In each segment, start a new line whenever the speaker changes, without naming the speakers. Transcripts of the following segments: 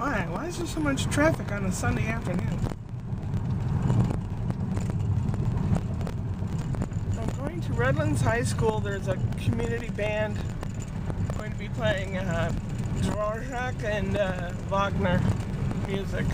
Why? Why is there so much traffic on a Sunday afternoon? I'm going to Redlands High School. There's a community band going to be playing Dvorak and Wagner music.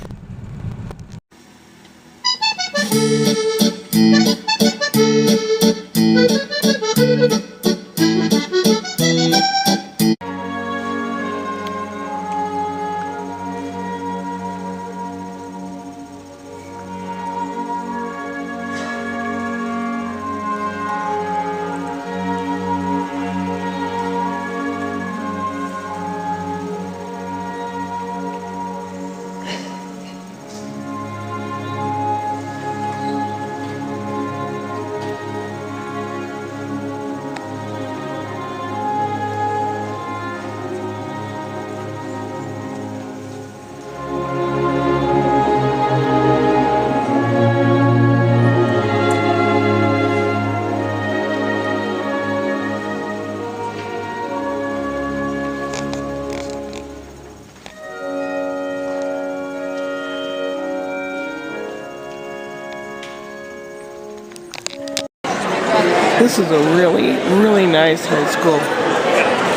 This is a really, really nice high school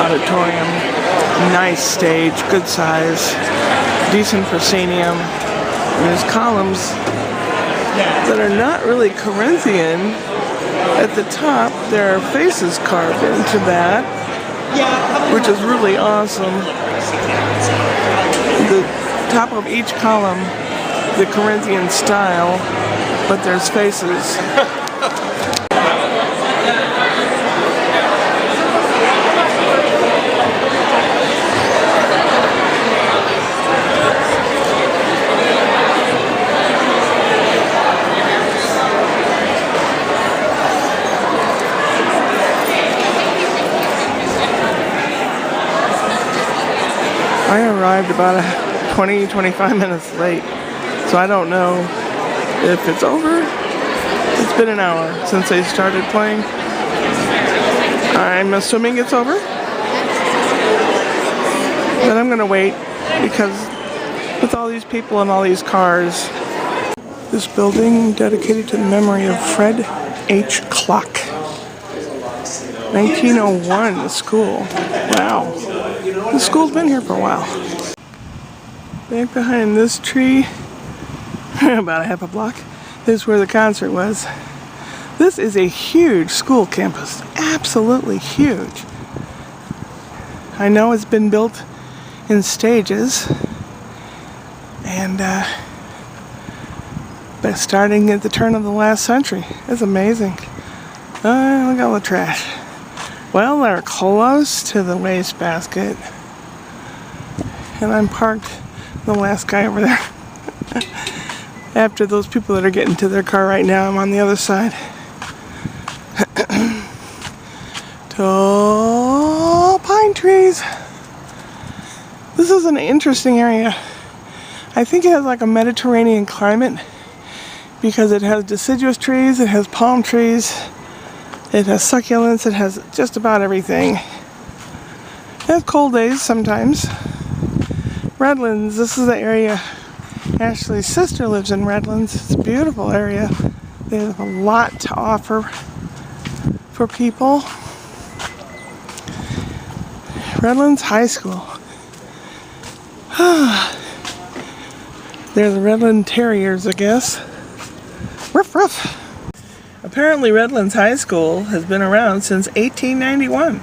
auditorium. Nice stage, good size, decent proscenium. There's columns that are not really Corinthian. At the top, there are faces carved into that, which is really awesome. The top of each column, the Corinthian style, but there's faces. I arrived about 20-25 minutes late, so I don't know if it's over. It's been an hour since they started playing. I'm assuming it's over, but I'm gonna wait because with all these people and all these cars. This building dedicated to the memory of Fred H. Clock. 1901, the school. Wow. The school's been here for a while. Back behind this tree, about a half a block, is where the concert was. This is a huge school campus. Absolutely huge. I know it's been built in stages, and but starting at the turn of the last century. It's amazing. Look at all the trash. Well, they're close to the wastebasket, and I'm parked the last guy over there. After those people that are getting to their car right now, I'm on the other side. Tall pine trees. This is an interesting area. I think it has like a Mediterranean climate because it has deciduous trees, it has palm trees, it has succulents, it has just about everything. It has cold days sometimes. Redlands, this is the area. Ashley's sister lives in Redlands. It's a beautiful area. They have a lot to offer for people. Redlands High School. They're the Redland Terriers, I guess. Ruff, ruff. Apparently Redlands High School has been around since 1891.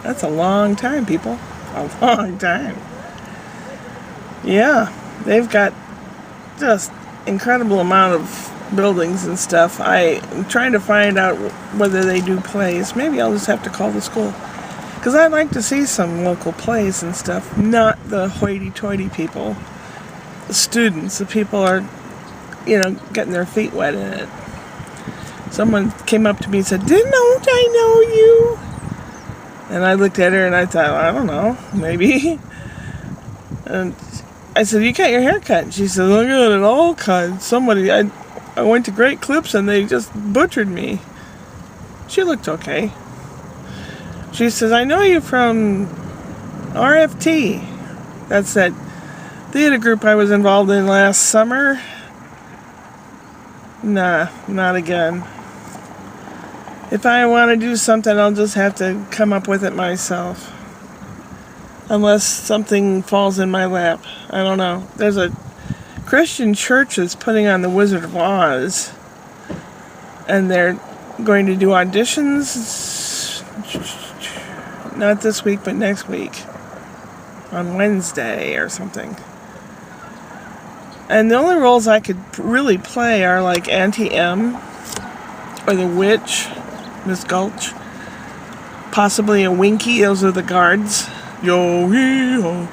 That's a long time, people. A long time. Yeah, they've got just incredible amount of buildings and stuff. I'm trying to find out whether they do plays. Maybe I'll just have to call the school, because I'd like to see some local plays and stuff, not the hoity-toity people. The students, the people are, you know, getting their feet wet in it. Someone came up to me and said, "Don't I know you?" And I looked at her and I thought, I don't know, maybe. And I said, "You got your hair cut?" And she said, "Look at it all cut. Somebody, I went to Great Clips and they just butchered me." She looked okay. She says, "I know you from RFT. That's that theater group I was involved in last summer. Nah, not again. If I want to do something, I'll just have to come up with it myself. Unless something falls in my lap. I don't know. There's a Christian church that's putting on The Wizard of Oz. And they're going to do auditions, not this week, but next week. On Wednesday or something. And the only roles I could really play are like Auntie M, or the Witch, Miss Gulch, possibly a Winky. Those are the guards. Yo-hee-ho.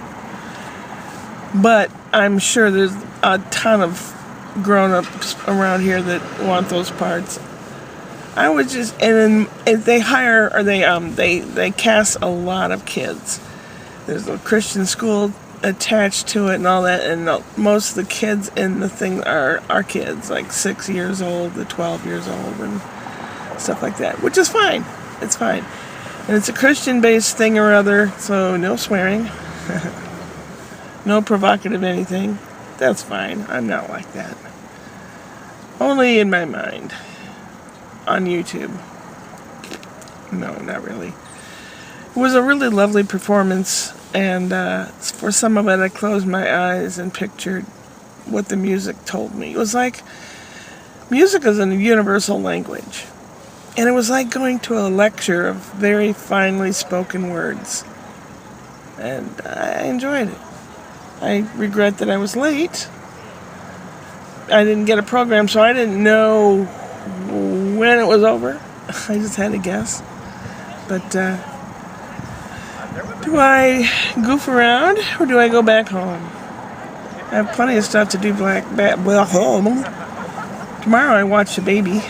But I'm sure there's a ton of grown-ups around here that want those parts. I would just, and then they hire, or they cast a lot of kids. There's a Christian school attached to it and all that, and most of the kids in the thing are kids, like 6 years old to 12 years old and stuff like that, which is fine. It's fine. And it's a Christian-based thing or other, so no swearing. No provocative anything. That's fine. I'm not like that. Only in my mind. On YouTube. No, not really. It was a really lovely performance, and for some of it I closed my eyes and pictured what the music told me. It was like, music is a universal language. And it was like going to a lecture of very finely spoken words. And I enjoyed it. I regret that I was late. I didn't get a program, so I didn't know when it was over. I just had to guess. But do I goof around or do I go back home? I have plenty of stuff to do home. Tomorrow I watch the baby.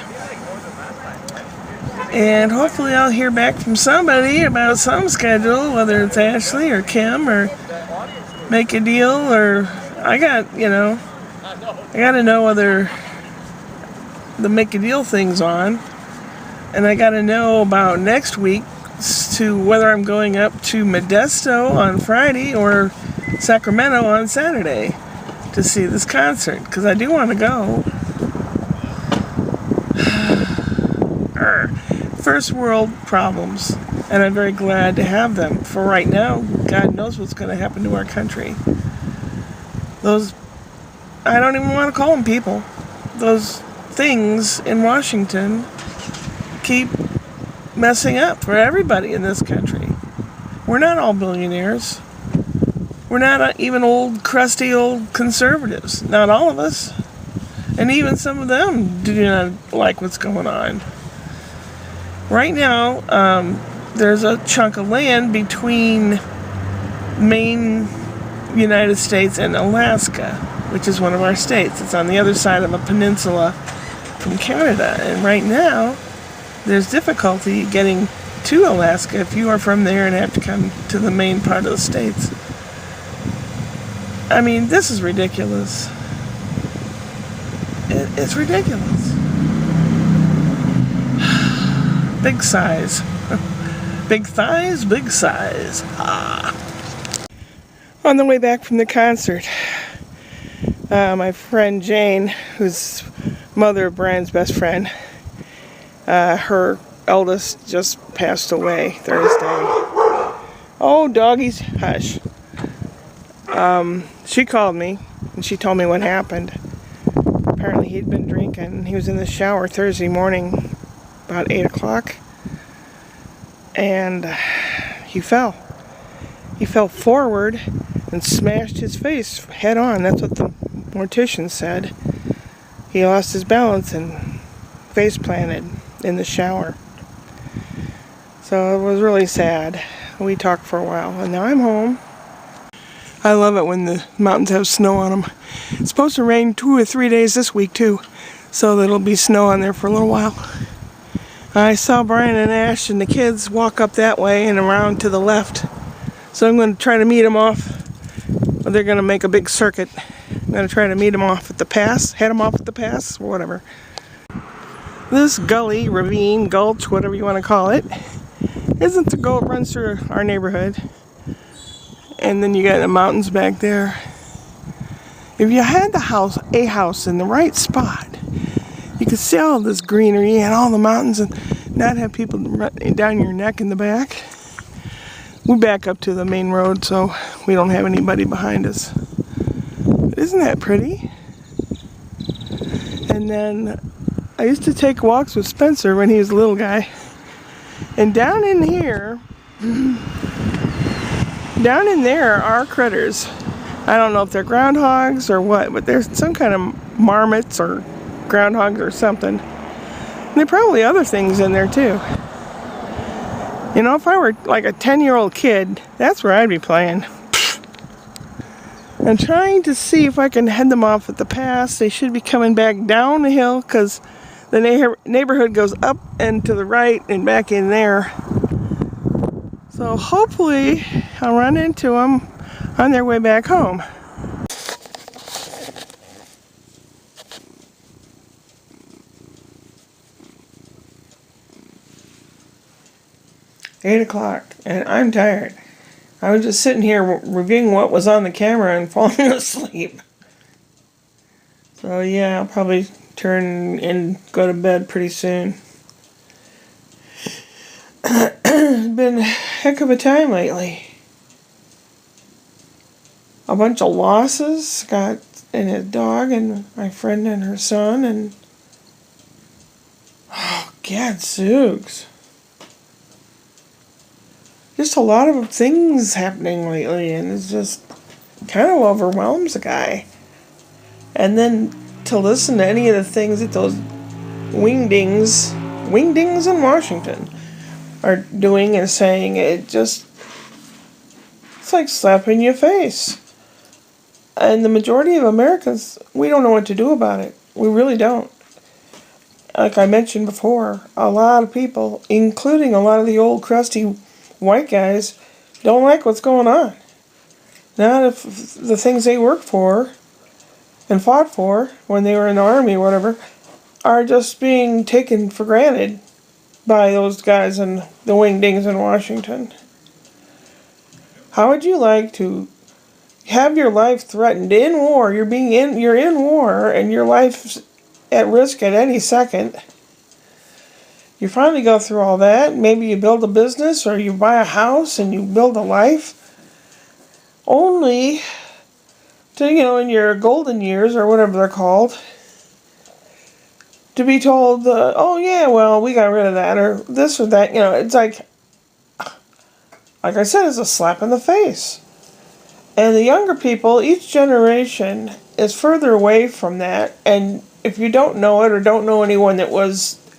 And hopefully I'll hear back from somebody about some schedule, whether it's Ashley or Kim or Make a Deal, or I got to know whether the Make a Deal thing's on. And I got to know about next week to whether I'm going up to Modesto on Friday or Sacramento on Saturday to see this concert, because I do want to go. First world problems, and I'm very glad to have them. For right now, God knows what's going to happen to our country. Those, I don't even want to call them people, those things in Washington keep messing up for everybody in this country. We're not all billionaires. We're not even old, crusty old conservatives. Not all of us. And even some of them do not like what's going on. Right now, there's a chunk of land between Maine, United States, and Alaska, which is one of our states. It's on the other side of a peninsula from Canada. And right now, there's difficulty getting to Alaska if you are from there and have to come to the main part of the states. I mean, this is ridiculous. It's ridiculous. Big size. Big thighs, big size. On the way back from the concert, my friend Jane, who's mother of Brian's best friend, her eldest just passed away Thursday. Oh, doggies, hush. She called me and she told me what happened. Apparently he'd been drinking. He was in the shower Thursday morning about 8 o'clock, and he fell. He fell forward and smashed his face head on. That's what the mortician said. He lost his balance and face planted in the shower. So it was really sad. We talked for a while, and now I'm home. I love it when the mountains have snow on them. It's supposed to rain 2 or 3 days this week too, so there'll be snow on there for a little while. I saw Brian and Ash and the kids walk up that way and around to the left. So I'm going to try to meet them off. They're going to make a big circuit. I'm going to try to meet them off at the pass, head them off at the pass, or whatever. This gully, ravine, gulch, whatever you want to call it, isn't the goat runs through our neighborhood. And then you got the mountains back there. If you had a house in the right spot, you could see all this greenery and all the mountains and not have people running down your neck in the back. We back up to the main road so we don't have anybody behind us. But isn't that pretty? And then I used to take walks with Spencer when he was a little guy. And down in here, down in there are critters. I don't know if they're groundhogs or what, but there's some kind of marmots or groundhogs or something. And there are probably other things in there too. You know, if I were like a 10-year-old kid, that's where I'd be playing. I'm trying to see if I can head them off at the pass. They should be coming back down the hill because the neighborhood goes up and to the right and back in there. So hopefully I'll run into them on their way back home. "8 o'clock, and I'm tired. I was just sitting here reviewing what was on the camera and falling asleep. So yeah, I'll probably turn and go to bed pretty soon. It's been a heck of a time lately. A bunch of losses, Scott and his dog and my friend and her son, and oh, gadzooks. Just a lot of things happening lately, and it's just kind of overwhelms a guy. And then to listen to any of the things that those wingdings in Washington are doing and saying, it's like slapping your face. And the majority of Americans, we don't know what to do about it. We really don't. Like I mentioned before, a lot of people, including a lot of the old crusty white guys, don't like what's going on. Not if the things they worked for and fought for when they were in the army or whatever are just being taken for granted by those guys and the wingdings in Washington. How would you like to have your life threatened in war? You're in war and your life's at risk at any second. You finally go through all that. Maybe you build a business or you buy a house and you build a life. Only to, in your golden years or whatever they're called, to be told, oh yeah, well, we got rid of that or this or that. It's like I said, it's a slap in the face. And the younger people, each generation is further away from that. And if you don't know it or don't know anyone that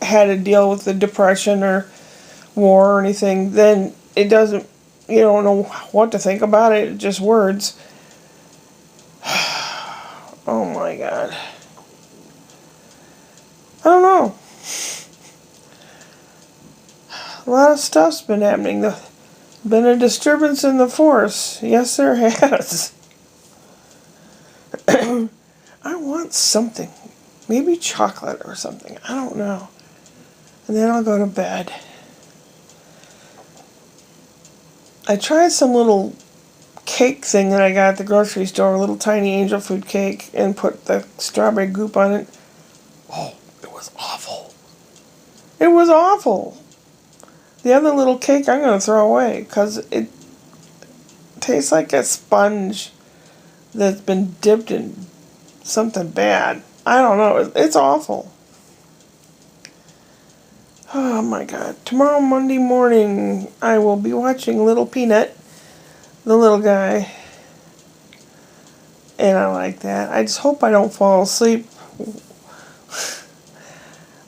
had to deal with the Depression or war or anything, then you don't know what to think about it. It's just words. Oh my God. I don't know. A lot of stuff's been happening. Been a disturbance in the force. Yes, there has. I want something. Maybe chocolate or something. I don't know. And then I'll go to bed. I tried some little cake thing that I got at the grocery store, a little tiny angel food cake, and put the strawberry goop on it. Oh, it was awful. It was awful. The other little cake I'm going to throw away because it tastes like a sponge that's been dipped in something bad. I don't know. It's awful. Oh my God. Tomorrow, Monday morning, I will be watching Little Peanut, the little guy. And I like that. I just hope I don't fall asleep.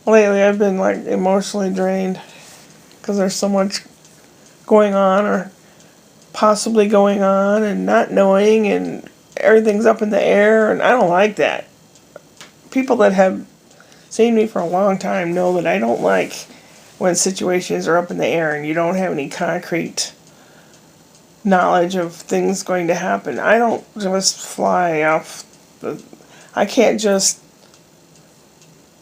Lately, I've been emotionally drained because there's so much going on or possibly going on and not knowing and everything's up in the air, and I don't like that. People that have seen me for a long time know that I don't like when situations are up in the air and you don't have any concrete knowledge of things going to happen. I don't just fly off. I can't just...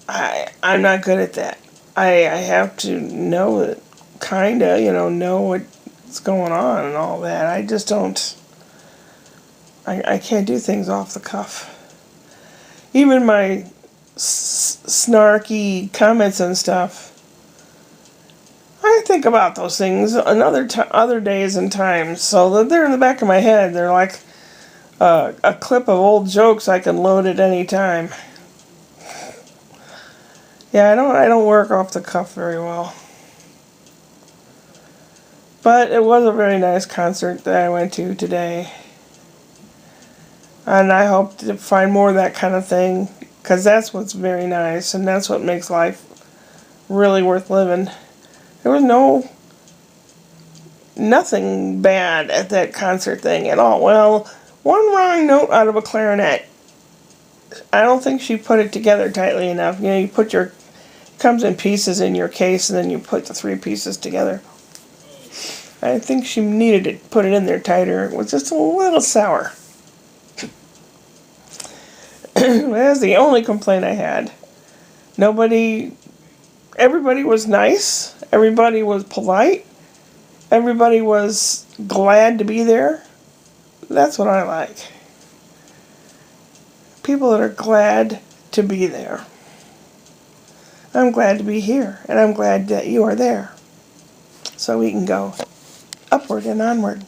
I'm not good at that. I have to know it, know what's going on and all that. I just don't... I can't do things off the cuff. even my snarky comments and stuff, I think about those things on other days and times, so that they're in the back of my head. They're like a clip of old jokes I can load at any time. Yeah, I don't work off the cuff very well. But it was a very nice concert that I went to today. And I hope to find more of that kind of thing, because that's what's very nice, and that's what makes life really worth living. There was nothing bad at that concert thing at all. Well, one wrong note out of a clarinet. I don't think she put it together tightly enough. You know, you put your, comes in pieces in your case, and then you put the 3 pieces together. I think she needed to put it in there tighter. It was just a little sour. That's the only complaint I had. Everybody was nice. Everybody was polite. Everybody was glad to be there. That's what I like. People that are glad to be there. I'm glad to be here, and I'm glad that you are there. So we can go upward and onward.